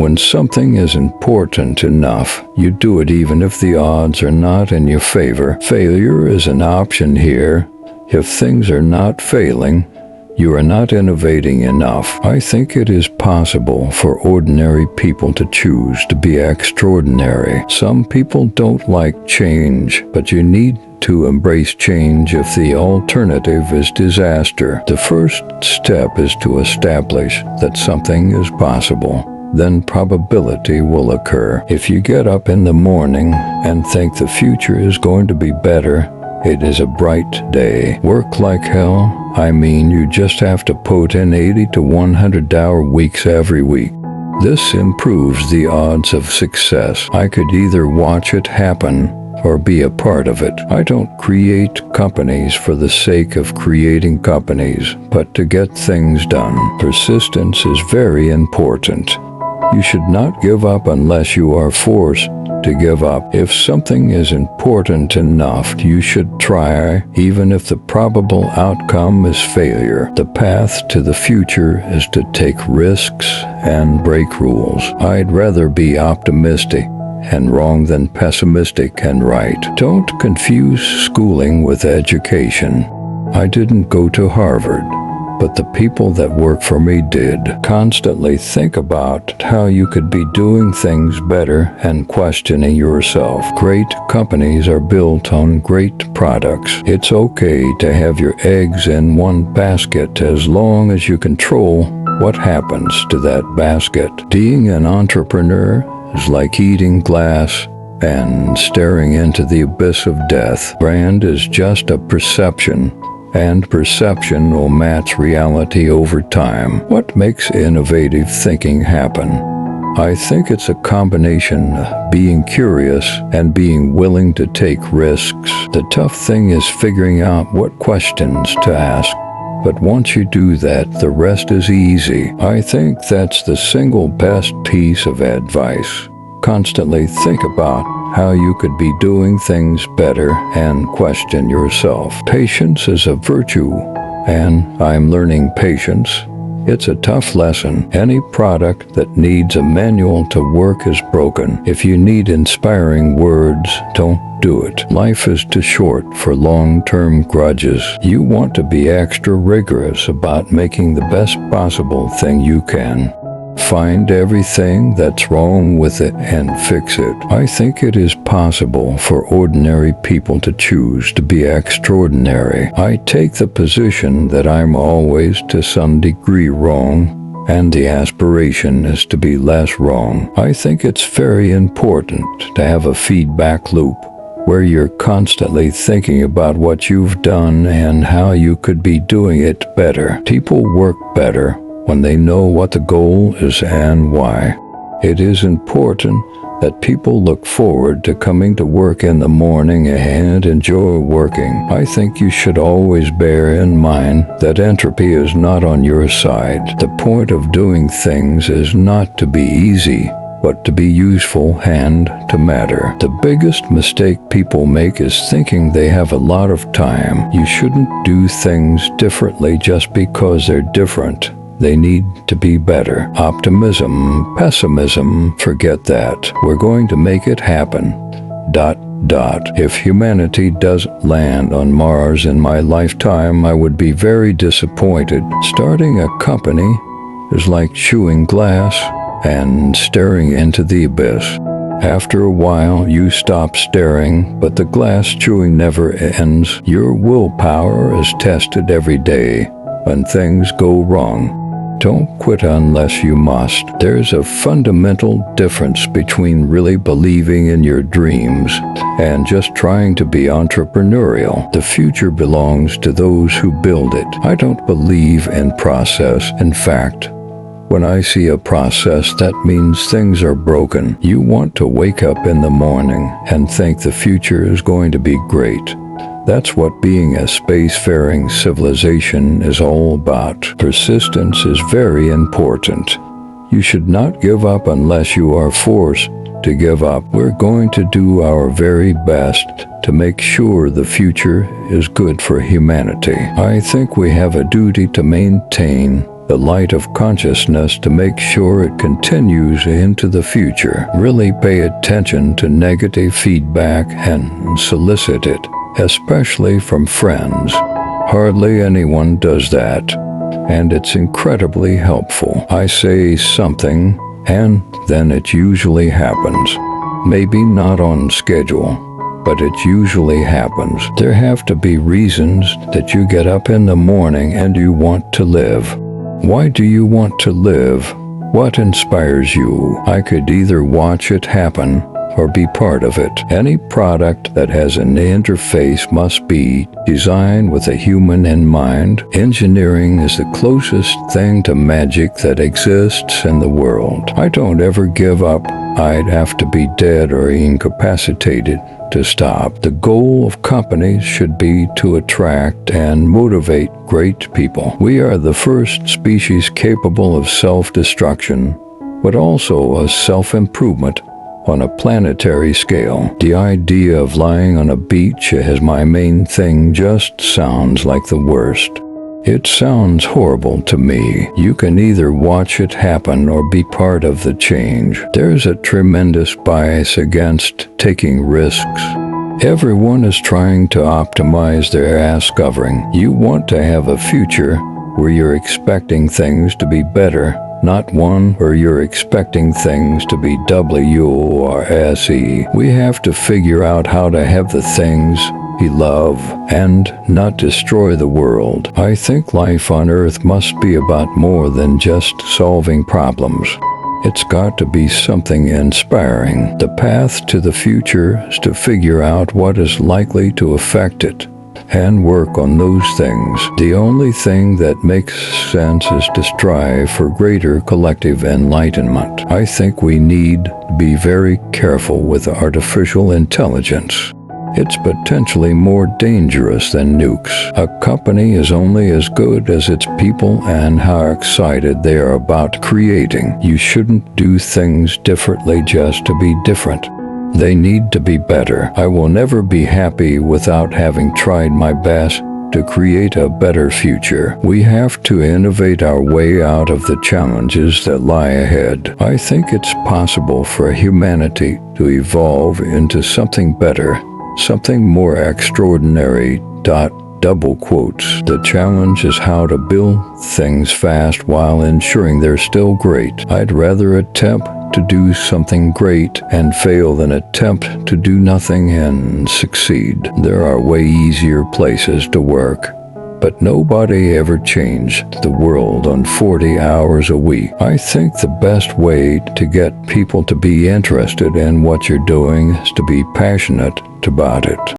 When something is important enough, you do it even if the odds are not in your favor. Failure is an option here. If things are not failing, you are not innovating enough. I think it is possible for ordinary people to choose to be extraordinary. Some people don't like change, but you need to embrace change if the alternative is disaster. The first step is to establish that something is possible. Then probability will occur. If you get up in the morning and think the future is going to be better, it is a bright day. Work like hell? I mean, you just have to put in 80 to 100-hour weeks every week. This improves the odds of success. I could either watch it happen or be a part of it. I don't create companies for the sake of creating companies, but to get things done. Persistence is very important. You should not give up unless you are forced to give up. If something is important enough, you should try, even if the probable outcome is failure. The path to the future is to take risks and break rules. I'd rather be optimistic and wrong than pessimistic and right. Don't confuse schooling with education. I didn't go to Harvard, but the people that work for me did. Constantly think about how you could be doing things better and questioning yourself. Great companies are built on great products. It's okay to have your eggs in one basket as long as you control what happens to that basket. Being an entrepreneur is like eating glass and staring into the abyss of death. Brand is just a perception, and perception will match reality over time. What makes innovative thinking happen? I think it's a combination of being curious and being willing to take risks. The tough thing is figuring out what questions to ask. But once you do that, the rest is easy. I think that's the single best piece of advice. Constantly think about how you could be doing things better and question yourself. Patience is a virtue, and I'm learning patience. It's a tough lesson. Any product that needs a manual to work is broken. If you need inspiring words, don't do it. Life is too short for long-term grudges. You want to be extra rigorous about making the best possible thing you can. Find everything that's wrong with it and fix it. I think it is possible for ordinary people to choose to be extraordinary. I take the position that I'm always to some degree wrong, and the aspiration is to be less wrong. I think it's very important to have a feedback loop where you're constantly thinking about what you've done and how you could be doing it better. People work better when they know what the goal is and why. It is important that people look forward to coming to work in the morning and enjoy working. I think you should always bear in mind that entropy is not on your side. The point of doing things is not to be easy, but to be useful and to matter. The biggest mistake people make is thinking they have a lot of time. You shouldn't do things differently just because they're different. They need to be better. Optimism, pessimism, forget that. We're going to make it happen. ... If humanity doesn't land on Mars in my lifetime, I would be very disappointed. Starting a company is like chewing glass and staring into the abyss. After a while, you stop staring, but the glass chewing never ends. Your willpower is tested every day when things go wrong. Don't quit unless you must. There's a fundamental difference between really believing in your dreams and just trying to be entrepreneurial. The future belongs to those who build it. I don't believe in process. In fact, when I see a process, that means things are broken. You want to wake up in the morning and think the future is going to be great. That's what being a spacefaring civilization is all about. Persistence is very important. You should not give up unless you are forced to give up. We're going to do our very best to make sure the future is good for humanity. I think we have a duty to maintain the light of consciousness to make sure it continues into the future. Really pay attention to negative feedback and solicit it, especially from friends. Hardly anyone does that, and it's incredibly helpful. I say something, and then it usually happens. Maybe not on schedule, but it usually happens. There have to be reasons that you get up in the morning and you want to live. Why do you want to live? What inspires you? I could either watch it happen or be part of it. Any product that has an interface must be designed with a human in mind. Engineering is the closest thing to magic that exists in the world. I don't ever give up. I'd have to be dead or incapacitated to stop. The goal of companies should be to attract and motivate great people. We are the first species capable of self-destruction, but also of self-improvement on a planetary scale. The idea of lying on a beach as my main thing just sounds like the worst. It sounds horrible to me. You can either watch it happen or be part of the change. There's a tremendous bias against taking risks. Everyone is trying to optimize their ass covering. You want to have a future where you're expecting things to be better, not one where you're expecting things to be W-O-R-S-E. We have to figure out how to have the things we love and not destroy the world. I think life on Earth must be about more than just solving problems. It's got to be something inspiring. The path to the future is to figure out what is likely to affect it and work on those things. The only thing that makes sense is to strive for greater collective enlightenment. I think we need to be very careful with artificial intelligence. It's potentially more dangerous than nukes. A company is only as good as its people and how excited they are about creating. You shouldn't do things differently just to be different. They need to be better. I will never be happy without having tried my best to create a better future. We have to innovate our way out of the challenges that lie ahead. I think it's possible for humanity to evolve into something better, something more extraordinary. Double quotes. The challenge is how to build things fast while ensuring they're still great. I'd rather attempt to do something great and fail than attempt to do nothing and succeed. There are way easier places to work, but nobody ever changed the world on 40 hours a week. I think the best way to get people to be interested in what you're doing is to be passionate about it.